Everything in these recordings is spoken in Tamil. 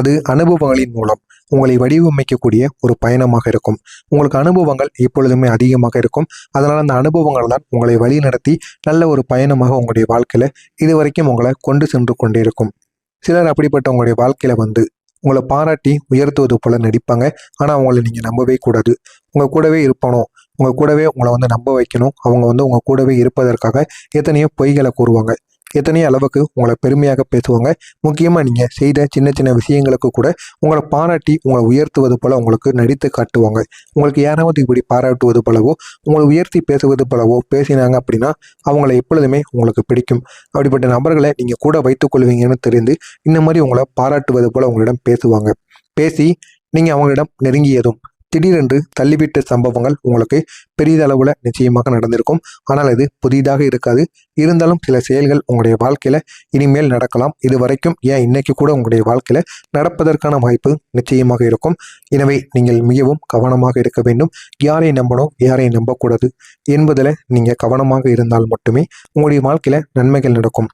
அது அனுபவங்களின் மூலம் உங்களை வடிவமைக்கக்கூடிய ஒரு பயணமாக இருக்கும். உங்களுக்கு அனுபவங்கள் எப்பொழுதுமே அதிகமாக இருக்கும். அதனால் அந்த அனுபவங்கள் தான் உங்களை வழி நடத்தி நல்ல ஒரு பயணமாக உங்களுடைய வாழ்க்கையில் இதுவரைக்கும் உங்களை கொண்டு சென்று கொண்டே இருக்கும். சிலர் அப்படிப்பட்ட உங்களுடைய வாழ்க்கையில் உங்களை பாராட்டி உயர்த்துவது போல நடிப்பாங்க. ஆனால் அவங்கள நீங்கள் நம்பவே கூடாது. உங்கள் கூடவே இருப்பணும், உங்கள் கூடவே உங்களை நம்ப வைக்கணும். அவங்க உங்கள் கூடவே இருப்பதற்காக எத்தனையோ பொய்களை கூறுவாங்க, எத்தனையோ அளவுக்கு உங்களை பெருமையாக பேசுவாங்க. முக்கியமாக நீங்கள் செய்த சின்ன சின்ன விஷயங்களுக்கு கூட உங்களை பாராட்டி உங்களை உயர்த்துவது போல உங்களுக்கு நடித்து காட்டுவாங்க. உங்களுக்கு யாராவது இப்படி பாராட்டுவது போலவோ உங்களை உயர்த்தி பேசுவது போலவோ பேசினாங்க அப்படின்னா அவங்கள எப்பொழுதுமே உங்களுக்கு பிடிக்கும். அப்படிப்பட்ட நபர்களை நீங்கள் கூட வைத்துக்கொள்வீங்கன்னு தெரிந்து இந்த மாதிரி உங்களை பாராட்டுவது போல உங்களிடம் பேசுவாங்க. பேசி நீங்கள் அவங்களிடம் நெருங்கியதும் திடீரென்று தள்ளிவிட்ட சம்பவங்கள் உங்களுக்கு பெரிதளவில் நிச்சயமாக நடந்திருக்கும். ஆனால் இது புதிதாக இருக்காது. இருந்தாலும் சில செயல்கள் உங்களுடைய வாழ்க்கையில் இனிமேல் நடக்கலாம். இது வரைக்கும் ஏன் இன்னைக்கு கூட உங்களுடைய வாழ்க்கையில் நடப்பதற்கான வாய்ப்பு நிச்சயமாக இருக்கும். எனவே நீங்கள் மிகவும் கவனமாக இருக்க வேண்டும். யாரை நம்பணும், யாரை நம்பக்கூடாது என்பதில் நீங்கள் கவனமாக இருந்தால் மட்டுமே உங்களுடைய வாழ்க்கையில் நன்மைகள் நடக்கும்.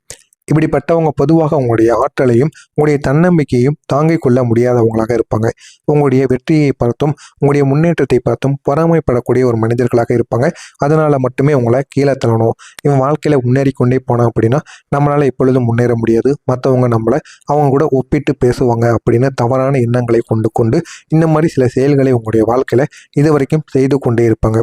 இப்படிப்பட்டவங்க பொதுவாக உங்களுடைய ஆற்றலையும் உங்களுடைய தன்னம்பிக்கையையும் தாங்கிக் கொள்ள முடியாதவங்களாக இருப்பாங்க. உங்களுடைய வெற்றியை பார்த்தும் உங்களுடைய முன்னேற்றத்தை பார்த்தும் பொறாமைப்படக்கூடிய ஒரு மனிதர்களாக இருப்பாங்க. அதனால மட்டுமே உங்களை கீழே தள்ளணும், இவன் வாழ்க்கையில முன்னேறி கொண்டே போனோம் அப்படின்னா நம்மளால எப்பொழுதும் முன்னேற முடியாது, மற்றவங்க நம்மளை அவங்க கூட ஒப்பிட்டு பேசுவாங்க அப்படின்னு தவறான எண்ணங்களை கொண்டு இந்த மாதிரி சில செயல்களை உங்களுடைய வாழ்க்கையில இது வரைக்கும் செய்து கொண்டே இருப்பாங்க.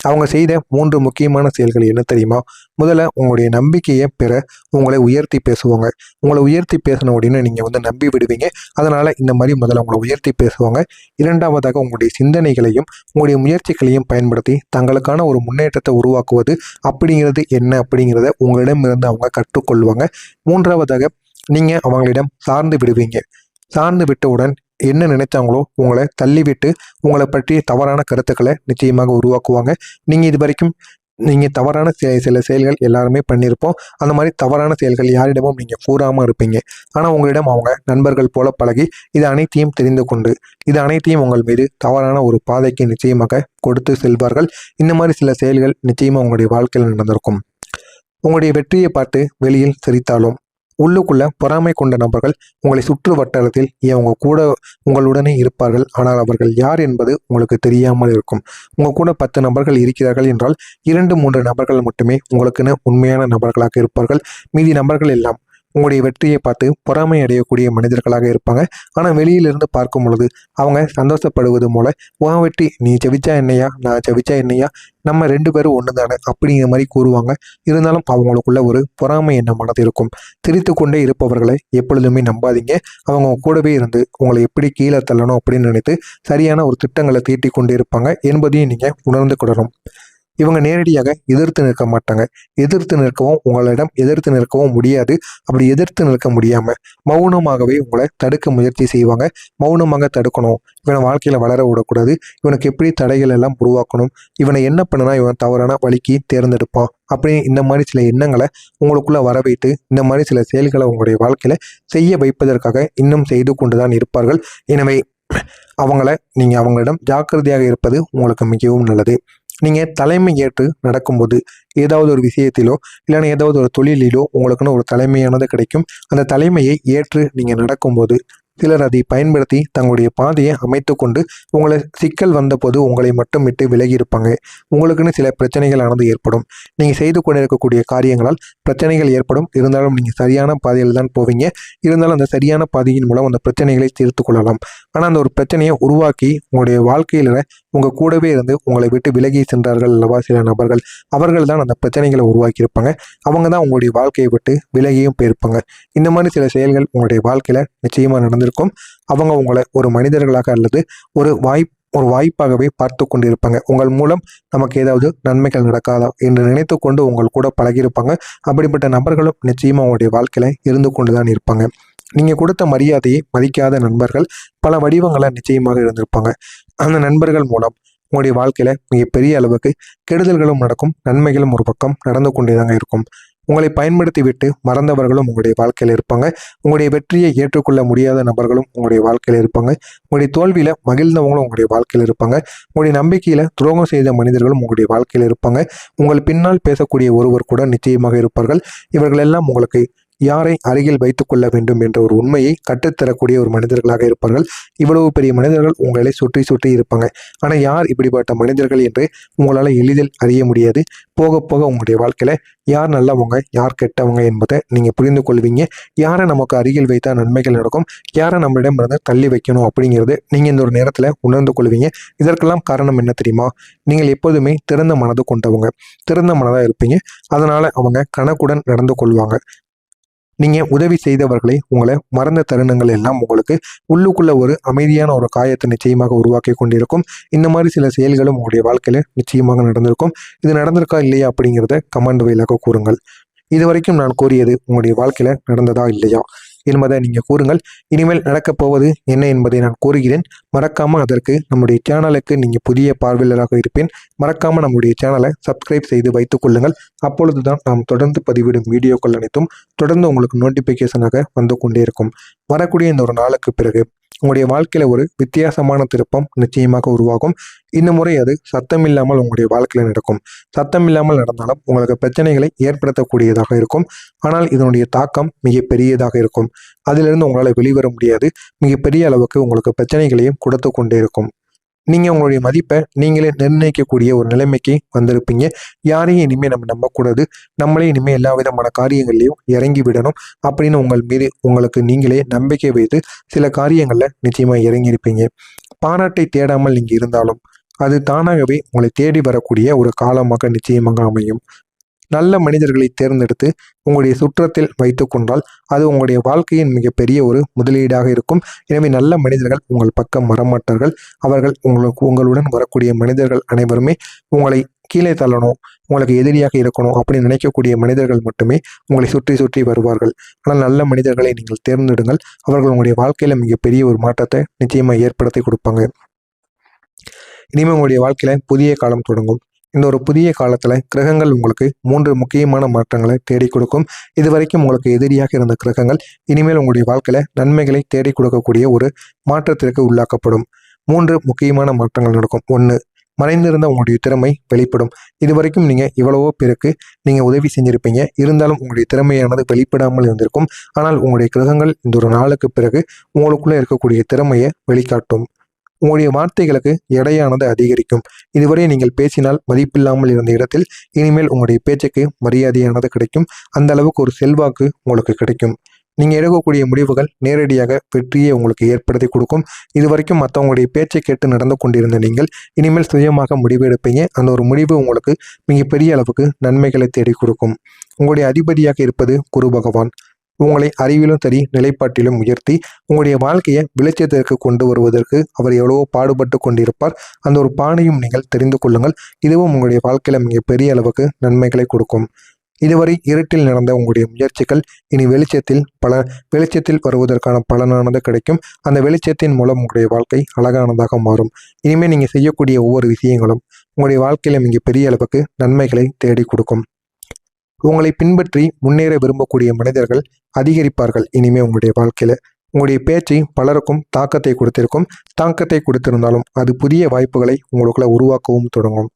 அவங்க செய்த 3 முக்கியமான செயல்கள் என்ன தெரியுமா? முதல்ல உங்களுடைய நம்பிக்கையை பெற உங்களை உயர்த்தி பேசுவாங்க. உங்களை உயர்த்தி பேசின உடனே நீங்கள் நம்பி விடுவீங்க. அதனால் இந்த மாதிரி முதல்ல உங்களை உயர்த்தி பேசுவாங்க. இரண்டாவதாக உங்களுடைய சிந்தனைகளையும் உங்களுடைய முயற்சிகளையும் பயன்படுத்தி தங்களுக்கான ஒரு முன்னேற்றத்தை உருவாக்குவது அப்படிங்கிறது என்ன அப்படிங்கிறத உங்களிடமிருந்து அவங்க கற்றுக்கொள்வாங்க. மூன்றாவதாக நீங்கள் அவங்களிடம் சார்ந்து விடுவீங்க. சார்ந்து விட்டவுடன் என்ன நினைச்சாங்களோ உங்களை தள்ளிவிட்டு உங்களை பற்றி தவறான கருத்துக்களை நிச்சயமாக உருவாக்குவாங்க. நீங்கள் இது வரைக்கும் தவறான சில செயல்கள் எல்லாருமே பண்ணியிருப்போம். அந்த மாதிரி தவறான செயல்கள் யாரிடமும் நீங்கள் கூறாமல் இருப்பீங்க. ஆனால் உங்களிடம் அவங்க நண்பர்கள் போல பழகி இது அனைத்தையும் தெரிந்து கொண்டு இது அனைத்தையும் உங்கள் மீது தவறான ஒரு பாதைக்கு நிச்சயமாக கொடுத்து செல்வார்கள். இந்த மாதிரி சில செயல்கள் நிச்சயமாக உங்களுடைய வாழ்க்கையில் நடந்திருக்கும். உங்களுடைய வெற்றியை பார்த்து வெளியில் சிரித்தாலும் உள்ளுக்குள்ள பொறாமை கொண்ட நபர்கள் உங்களை சுற்று வட்டாரத்தில் உங்க கூட உங்களுடனே இருப்பார்கள். ஆனால் அவர்கள் யார் என்பது உங்களுக்கு தெரியாமல் இருக்கும். உங்க கூட 10 நபர்கள் இருக்கிறார்கள் என்றால் 2-3 நபர்கள் மட்டுமே உங்களுக்குன்னு உண்மையான நபர்களாக இருப்பார்கள். மீதி நபர்கள் எல்லாம் உங்களுடைய வெற்றியை பார்த்து பொறாமை அடையக்கூடிய மனிதர்களாக இருப்பாங்க. ஆனால் வெளியிலிருந்து பார்க்கும் பொழுது அவங்க சந்தோஷப்படுவது போல உன் வெற்றி நீ ஜெயிச்சா என்னையா, நான் ஜெயிச்சா என்னையா, நம்ம 2 பேரும் ஒன்று தானே அப்படிங்கிற மாதிரி கூறுவாங்க. இருந்தாலும் அவங்களுக்குள்ள ஒரு பொறாமை எண்ணமானது இருக்கும். சிரித்து கொண்டே இருப்பவர்களை எப்பொழுதுமே நம்பாதீங்க. அவங்க கூடவே இருந்து உங்களை எப்படி கீழே தள்ளணும் அப்படின்னு நினைத்து சரியான ஒரு திட்டங்களை தீட்டி கொண்டே இருப்பாங்க என்பதையும் நீங்கள் உணர்ந்து கொள்ளணும். இவங்க நேரடியாக எதிர்த்து நிற்க மாட்டாங்க. எதிர்த்து நிற்கவும் உங்களிடம் எதிர்த்து நிற்கவும் முடியாது. அப்படி எதிர்த்து நிற்க முடியாம மௌனமாகவே உங்களை தடுக்க முயற்சி செய்வாங்க. மௌனமாக தடுக்கணும், இவனை வாழ்க்கையில வளர விடக்கூடாது, இவனுக்கு எப்படி தடைகள் எல்லாம் உருவாக்கணும், இவனை என்ன பண்ணுனா இவன் தவறான வழிக்கு தேர்ந்தெடுப்பான் அப்படின்னு இந்த மாதிரி சில எண்ணங்களை உங்களுக்குள்ள வர வைத்து இந்த மாதிரி சில செயல்களை உங்களுடைய வாழ்க்கையில செய்ய வைப்பதற்காக இன்னும் செய்து கொண்டுதான் இருப்பார்கள். எனவே நீங்கள் அவங்களிடம் ஜாக்கிரதையாக இருப்பது உங்களுக்கு மிகவும் நல்லது. நீங்கள் தலைமை ஏற்று நடக்கும்போது ஏதாவது ஒரு விஷயத்திலோ இல்லைன்னா ஏதாவது ஒரு தொழிலிலோ உங்களுக்குன்னு ஒரு தலைமையானது கிடைக்கும். அந்த தலைமையை ஏற்று நீங்கள் நடக்கும்போது சிலர் அதை பயன்படுத்தி தங்களுடைய பாதையை அமைத்து கொண்டு உங்களை சிக்கல் வந்தபோது உங்களை மட்டும் விட்டு விலகி இருப்பாங்க. உங்களுக்குன்னு சில பிரச்சனைகளானது ஏற்படும். நீங்கள் செய்து கொண்டிருக்கக்கூடிய காரியங்களால் பிரச்சனைகள் ஏற்படும். இருந்தாலும் நீங்கள் சரியான பாதையில் தான் போவீங்க. இருந்தாலும் அந்த சரியான பாதையின் மூலம் அந்த பிரச்சனைகளை தீர்த்து கொள்ளலாம். ஆனால் அந்த ஒரு பிரச்சனையை உருவாக்கி உங்களுடைய வாழ்க்கையில் உங்கள் கூடவே இருந்து உங்களை விட்டு விலகி சென்றார்கள் அல்லவா சில நபர்கள், அவர்கள் தான் அந்த பிரச்சனைகளை உருவாக்கியிருப்பாங்க. அவங்க தான் உங்களுடைய வாழ்க்கையை விட்டு விலகியும் போயிருப்பாங்க. இந்த மாதிரி சில செயல்கள் உங்களுடைய வாழ்க்கையில் நிச்சயமாக நடந்திருக்கும். அவங்க உங்களை ஒரு மனிதர்களாக அல்லது ஒரு வாய்ப்பாகவே பார்த்து கொண்டு இருப்பாங்க. உங்கள் மூலம் நமக்கு ஏதாவது நன்மைகள் நடக்காதா என்று நினைத்து கொண்டு உங்கள் கூட பழகியிருப்பாங்க. அப்படிப்பட்ட நபர்களும் நிச்சயமாக உங்களுடைய வாழ்க்கையில இருந்து கொண்டுதான் இருப்பாங்க. நீங்க கொடுத்த மரியாதையை மதிக்காத நண்பர்கள் பல வடிவங்களை நிச்சயமாக இருந்திருப்பாங்க. அந்த நண்பர்கள் மூலம் உங்களுடைய வாழ்க்கையில மிகப்பெரிய அளவுக்கு கெடுதல்களும் நடக்கும், நன்மைகளும் ஒரு பக்கம் நடந்து கொண்டேதாங்க இருக்கும். உங்களை பயன்படுத்தி விட்டு மறந்தவர்களும் உங்களுடைய வாழ்க்கையில் இருப்பாங்க. உங்களுடைய வெற்றியை ஏற்றுக்கொள்ள முடியாத நபர்களும் உங்களுடைய வாழ்க்கையில் இருப்பாங்க. உங்களுடைய தோல்வியில மகிழ்ந்தவங்களும் உங்களுடைய வாழ்க்கையில் இருப்பாங்க. உங்களுடைய நம்பிக்கையில துரோகம் செய்த மனிதர்களும் உங்களுடைய வாழ்க்கையில் இருப்பாங்க. உங்கள் பின்னால் பேசக்கூடிய ஒருவர் கூட நிச்சயமாக இருப்பார்கள். இவர்கள் எல்லாம் உங்களுக்கு யாரை அருகில் வைத்துக் கொள்ள வேண்டும் என்ற ஒரு உண்மையை கற்றுத்தரக்கூடிய ஒரு மனிதர்களாக இருப்பார்கள். இவ்வளவு பெரிய மனிதர்கள் உங்களை சுற்றி சுற்றி இருப்பாங்க. ஆனால் யார் இப்படிப்பட்ட மனிதர்கள் என்று உங்களால் எளிதில் அறிய முடியாது. போக போக உங்களுடைய வாழ்க்கையில் யார் நல்லவங்க யார் கெட்டவங்க என்பதை நீங்கள் புரிந்து கொள்வீங்க. யாரை நமக்கு அருகில் வைத்தால் நன்மைகள் நடக்கும், யாரை நம்மளிடமிருந்து தள்ளி வைக்கணும் அப்படிங்கிறது நீங்கள் இந்த ஒரு நேரத்தில் உணர்ந்து கொள்வீங்க. இதற்கெல்லாம் காரணம் என்ன தெரியுமா? நீங்கள் எப்போதுமே திறந்த மனது கொண்டவங்க, திறந்த மனதாக இருப்பீங்க. அதனால் அவங்க கணக்குடன் நடந்து கொள்வாங்க. நீங்கள் உதவி செய்தவர்களை உங்களை மறந்த தருணங்கள் எல்லாம் உங்களுக்கு உள்ளுக்குள்ள ஒரு அமைதியான ஒரு காயத்தை நிச்சயமாக உருவாக்கி கொண்டிருக்கும். இந்த மாதிரி சில செயல்களும் உங்களுடைய வாழ்க்கையில் நிச்சயமாக நடந்திருக்கும். இது நடந்திருக்கா இல்லையா அப்படிங்கிறத கமெண்ட் வாயிலாக கூறுங்கள். இதுவரைக்கும் நான் கூறியது உங்களுடைய வாழ்க்கையில் நடந்ததா இல்லையா என்பதை நீங்கள் கூறுங்கள். இனிமேல் நடக்கப் போவது என்ன என்பதை நான் கூறுகிறேன். மறக்காமல் அதற்கு நம்முடைய சேனலுக்கு நீங்கள் புதிய பார்வையாளராக இருப்பேன். மறக்காமல் நம்முடைய சேனலை சப்ஸ்கிரைப் செய்து வைத்துக் கொள்ளுங்கள். அப்பொழுது தான் நாம் தொடர்ந்து பதிவிடும் வீடியோக்கள் அனைத்தும் தொடர்ந்து உங்களுக்கு நோட்டிஃபிகேஷனாக வந்து கொண்டே இருக்கும். வரக்கூடிய இந்த ஒரு நாளுக்கு பிறகு உங்களுடைய வாழ்க்கையில் ஒரு வித்தியாசமான திருப்பம் நிச்சயமாக உருவாகும். இந்த முறை அது சத்தம் இல்லாமல் உங்களுடைய வாழ்க்கையில் நடக்கும். சத்தம் இல்லாமல் நடந்தாலும் உங்களுக்கு பிரச்சனைகளை ஏற்படுத்தக்கூடியதாக இருக்கும். ஆனால் இதனுடைய தாக்கம் மிக பெரியதாக இருக்கும். அதிலிருந்து உங்களால் வெளிவர முடியாது. மிகப்பெரிய அளவுக்கு உங்களுக்கு பிரச்சனைகளையும் கொடுத்து கொண்டே இருக்கும். நீங்கள் உங்களுடைய மதிப்பை நீங்களே நிர்ணயிக்கக்கூடிய ஒரு நிலைமைக்கு வந்திருப்பீங்க. யாரையும் இனிமேல் நம்ம நம்பக்கூடாது, நம்மளே இனிமேல் எல்லா விதமான காரியங்கள்லையும் இறங்கி விடணும் அப்படின்னு உங்கள் மீது உங்களுக்கு நீங்களே நம்பிக்கை வைத்து சில காரியங்களில் நிச்சயமாக இறங்கியிருப்பீங்க. பாராட்டை தேடாமல் நீங்கள் இருந்தாலும் அது தானாகவே உங்களை தேடி வரக்கூடிய ஒரு காலமாக நிச்சயமாக அமையும். நல்ல மனிதர்களை தேர்ந்தெடுத்து உங்களுடைய சுற்றத்தில் வைத்து கொண்டால் அது உங்களுடைய வாழ்க்கையின் மிகப்பெரிய ஒரு முதலீடாக இருக்கும். எனவே நல்ல மனிதர்கள் உங்கள் பக்கம் வரமாட்டார்கள். அவர்கள் உங்களுடன் வரக்கூடிய மனிதர்கள் அனைவருமே உங்களை கீழே தள்ளணும், உங்களுக்கு எதிரியாக இருக்கணும் அப்படின்னு நினைக்கக்கூடிய மனிதர்கள் மட்டுமே உங்களை சுற்றி சுற்றி வருவார்கள். ஆனால் நல்ல மனிதர்களை நீங்கள் தேர்ந்தெடுங்கள். அவர்கள் உங்களுடைய வாழ்க்கையில் மிகப்பெரிய ஒரு மாற்றத்தை நிச்சயமாக ஏற்படுத்தி கொடுப்பாங்க. இனிமேல் உங்களுடைய வாழ்க்கையில் புதிய காலம் தொடங்கும். இந்த ஒரு புதிய காலத்தில் கிரகங்கள் உங்களுக்கு 3 முக்கியமான மாற்றங்களை தேடி கொடுக்கும். இதுவரைக்கும் உங்களுக்கு எதிரியாக இருந்த கிரகங்கள் இனிமேல் உங்களுடைய வாழ்க்கையில் நன்மைகளை தேடி கொடுக்கக்கூடிய ஒரு மாற்றத்திற்கு உள்ளாக்கப்படும். 3 முக்கியமான மாற்றங்கள் நடக்கும். 1, மறைந்திருந்த உங்களுடைய திறமை வெளிப்படும். இதுவரைக்கும் நீங்கள் எவ்வளவோ பேருக்கு நீங்கள் உதவி செஞ்சுருப்பீங்க. இருந்தாலும் உங்களுடைய திறமையானது வெளிப்படாமல் இருந்திருக்கும். ஆனால் உங்களுடைய கிரகங்கள் இந்த ஒரு நாளுக்கு பிறகு உங்களுக்குள்ளே இருக்கக்கூடிய திறமையை வெளிக்காட்டும். உங்களுடைய வார்த்தைகளுக்கு எடையானது அதிகரிக்கும். இதுவரை நீங்கள் பேசினால் மதிப்பில்லாமல் இருந்த இடத்தில் இனிமேல் உங்களுடைய பேச்சுக்கு மரியாதையானது கிடைக்கும். அந்த அளவுக்கு ஒரு செல்வாக்கு உங்களுக்கு கிடைக்கும். நீங்கள் எடுக்கக்கூடிய முடிவுகள் நேரடியாக வெற்றியை உங்களுக்கு ஏற்படுத்தி கொடுக்கும். இதுவரைக்கும் மற்றவங்களுடைய பேச்சை கேட்டு நடந்து கொண்டிருந்த நீங்கள் இனிமேல் சுயமாக முடிவு எடுப்பீங்க. அந்த ஒரு முடிவு உங்களுக்கு மிகப்பெரிய அளவுக்கு நன்மைகளை தேடி கொடுக்கும். உங்களுடைய அதிபதியாக இருப்பது குரு பகவான். உங்களை அறிவிலும் சரி நிலைப்பாட்டிலும் உயர்த்தி உங்களுடைய வாழ்க்கையை வெளிச்சத்திற்கு கொண்டு வருவதற்கு அவர் எவ்வளவோ பாடுபட்டு கொண்டிருப்பார். அந்த ஒரு பானையும் நீங்கள் தெரிந்து கொள்ளுங்கள். இதுவும் உங்களுடைய வாழ்க்கையில் மிகப்பெரிய அளவுக்கு நன்மைகளை கொடுக்கும். இதுவரை இருட்டில் நடந்த உங்களுடைய முயற்சிகள் இனி வெளிச்சத்தில் வருவதற்கான பலனானது கிடைக்கும். அந்த வெளிச்சத்தின் மூலம் உங்களுடைய வாழ்க்கை அழகானதாக மாறும். இனிமேல் நீங்கள் செய்யக்கூடிய ஒவ்வொரு விஷயங்களும் உங்களுடைய வாழ்க்கையில் மிகப்பெரிய அளவுக்கு நன்மைகளை தேடி கொடுக்கும். உங்களை பின்பற்றி முன்னேற விரும்பக்கூடிய மனிதர்கள் அதிகரிப்பார்கள். இனிமே உங்களுடைய வாழ்க்கையில உங்களுடைய பேச்சு பலருக்கும் தாக்கத்தை கொடுத்திருக்கும். தாக்கத்தை கொடுத்திருந்தாலும் அது புதிய வாய்ப்புகளை உங்களுக்குள்ள உருவாக்கவும் தொடங்கும்.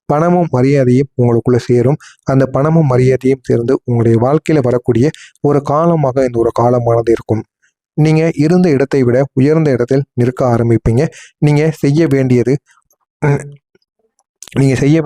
பணமும் மரியாதையும் உங்களுக்குள்ள சேரும். அந்த பணமும் மரியாதையும் சேர்ந்து உங்களுடைய வாழ்க்கையில வரக்கூடிய ஒரு காலமாக இந்த ஒரு காலமானது இருக்கும். நீங்க இருந்த இடத்தை விட உயர்ந்த இடத்தில் நிற்க ஆரம்பிப்பீங்க. நீங்க செய்ய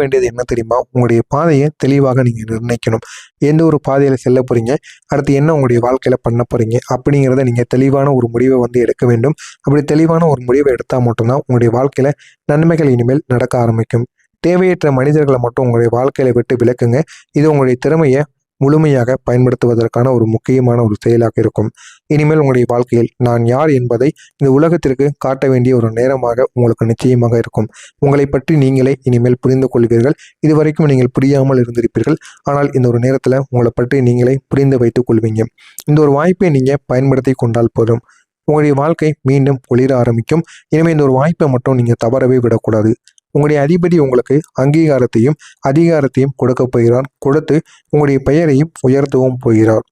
வேண்டியது என்ன தெரியுமா? உங்களுடைய பாதையை தெளிவாக நீங்கள் நிர்ணயிக்கணும். எந்த ஒரு பாதையில் செல்ல போகிறீங்க, அடுத்து என்ன உங்களுடைய வாழ்க்கையில் பண்ண போகிறீங்க அப்படிங்கிறத நீங்கள் தெளிவான ஒரு முடிவை எடுக்க வேண்டும். அப்படி தெளிவான ஒரு முடிவை எடுத்தால் மட்டும்தான் உங்களுடைய வாழ்க்கையில் நன்மைகள் இனிமேல் நடக்க ஆரம்பிக்கும். தேவையற்ற மனிதர்களை மட்டும் உங்களுடைய வாழ்க்கையில் விட்டு விலக்குங்க. இது உங்களுடைய திறமையை முழுமையாக பயன்படுத்துவதற்கான ஒரு முக்கியமான ஒரு செயலாக இருக்கும். இனிமேல் உங்களுடைய வாழ்க்கையில் நான் யார் என்பதை இந்த உலகத்திற்கு காட்ட வேண்டிய ஒரு நேரமாக உங்களுக்கு நிச்சயமாக இருக்கும். உங்களை பற்றி நீங்களே இனிமேல் புரிந்து கொள்வீர்கள். இதுவரைக்கும் நீங்கள் புரியாமல் இருந்திருப்பீர்கள். ஆனால் இந்த ஒரு நேரத்தில் உங்களை பற்றி நீங்களே புரிந்து வைத்துக் கொள்வீங்க. இந்த ஒரு வாய்ப்பை நீங்கள் பயன்படுத்தி கொண்டால் போதும். உங்களுடைய வாழ்க்கை மீண்டும் ஒளிர ஆரம்பிக்கும். இனிமேல் இந்த ஒரு வாய்ப்பை மட்டும் நீங்கள் தவறவே விடக்கூடாது. உங்களுடைய அதிபதி உங்களுக்கு அங்கீகாரத்தையும் அதிகாரத்தையும் கொடுக்க போகிறார். கொடுத்து உங்களுடைய பெயரையும் உயர்த்தவும் போகிறார்.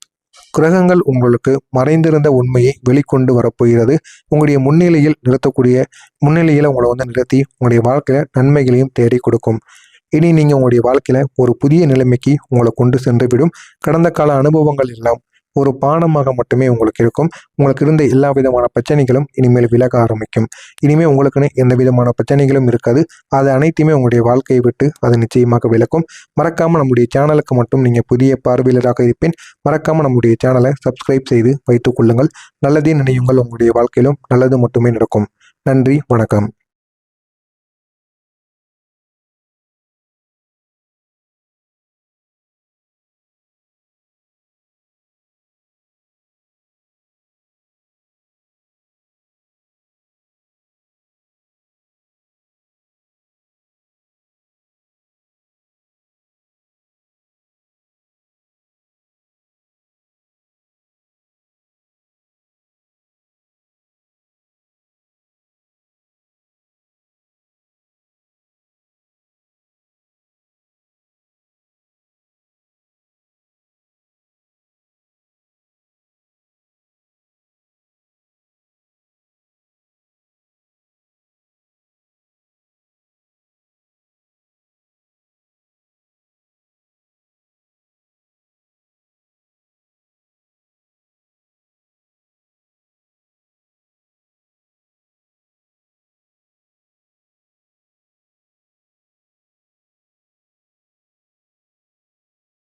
கிரகங்கள் உங்களுக்கு மறைந்திருந்த உண்மையை வெளிக்கொண்டு வரப்போகிறது. உங்களுடைய முன்னிலையில் உங்களை நிறுத்தி உங்களுடைய வாழ்க்கையில நன்மைகளையும் தேடி கொடுக்கும். இனி நீங்கள் உங்களுடைய வாழ்க்கையில ஒரு புதிய நிலைமைக்கு உங்களை கொண்டு சென்று விடும். கடந்த கால அனுபவங்கள் எல்லாம் ஒரு பாடமாக மட்டுமே உங்களுக்கு இருக்கும். உங்களுக்கு இருந்த எல்லா விதமான பிரச்சனைகளும் இனிமேல் விலக ஆரம்பிக்கும். இனிமேல் உங்களுக்குன்னு எந்த விதமான பிரச்சனைகளும் இருக்காது. அது அனைத்துமே உங்களுடைய வாழ்க்கையை விட்டு அது நிச்சயமாக விலக்கும். மறக்காமல் நம்முடைய சேனலுக்கு மட்டும் நீங்கள் புதிய பார்வையாளராக இருப்பேன். மறக்காமல் நம்முடைய சேனலை சப்ஸ்கிரைப் செய்து வைத்துக் கொள்ளுங்கள். நல்லதே நினையுங்கள், உங்களுடைய வாழ்க்கையிலும் நல்லது மட்டுமே நடக்கும். நன்றி, வணக்கம்.